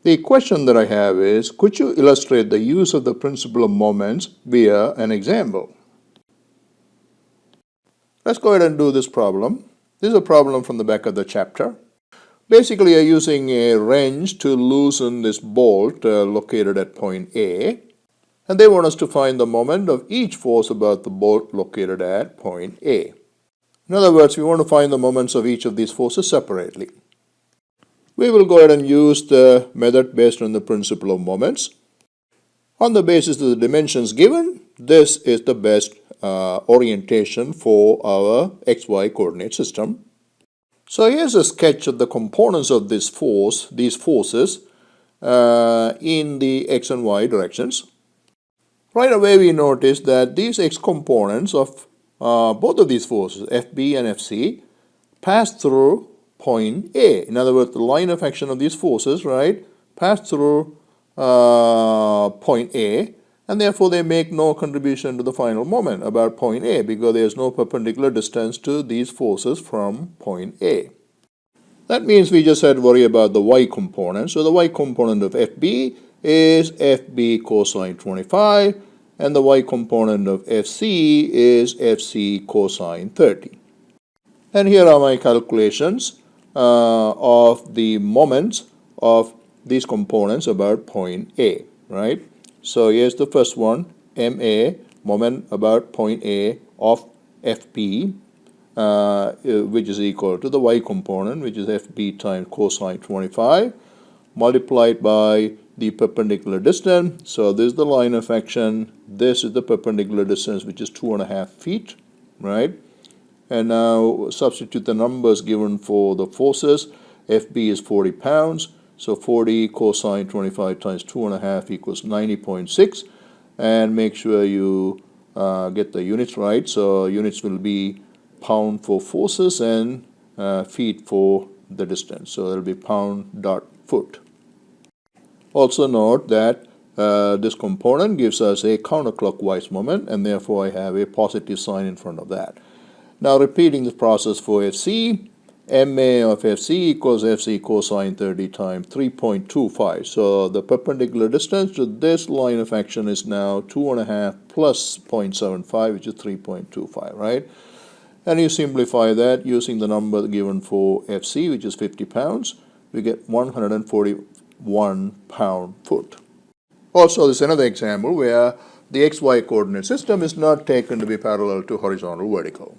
The question that I have is, could you illustrate the use of the principle of moments via an example? Let's go ahead and do this problem. This is a problem from the back of the chapter. Basically, you're using a wrench to loosen this bolt located at point A, and they want us to find the moment of each force about the bolt located at point A. In other words, we want to find the moments of each of these forces separately. We will go ahead and use the method based on the principle of moments. On the basis of the dimensions given, this is the best orientation for our XY coordinate system. So here's a sketch of the components of these forces in the X and Y directions. Right away we notice that these X components of both of these forces, FB and FC, pass through point A. In other words, the line of action of these forces, right, pass through point A, and therefore they make no contribution to the final moment about point A because there is no perpendicular distance to these forces from point A. That means we just had to worry about the Y component. So the Y component of FB is FB cosine 25, and the Y component of FC is FC cosine 30. And here are my calculations of the moments of these components about point A, right? So here's the first one, MA, moment about point A of FP, which is equal to the Y component, which is FB times cosine 25, multiplied by the perpendicular distance. So this is the line of action, this is the perpendicular distance, which is 2.5 feet, right? And now substitute the numbers given for the forces. FB is 40 pounds, so 40 cosine 25 times 2.5 equals 90.6, and make sure you get the units right. So units will be pound for forces and feet for the distance. So it will be pound dot foot. Also note that this component gives us a counterclockwise moment, and therefore I have a positive sign in front of that. Now repeating the process for FC, MA of FC equals FC cosine 30 times 3.25. So the perpendicular distance to this line of action is now 2.5 plus 0.75, which is 3.25, right? And you simplify that using the number given for FC, which is 50 pounds, we get 141 pound-foot. Also, this is another example where the XY coordinate system is not taken to be parallel to horizontal vertical.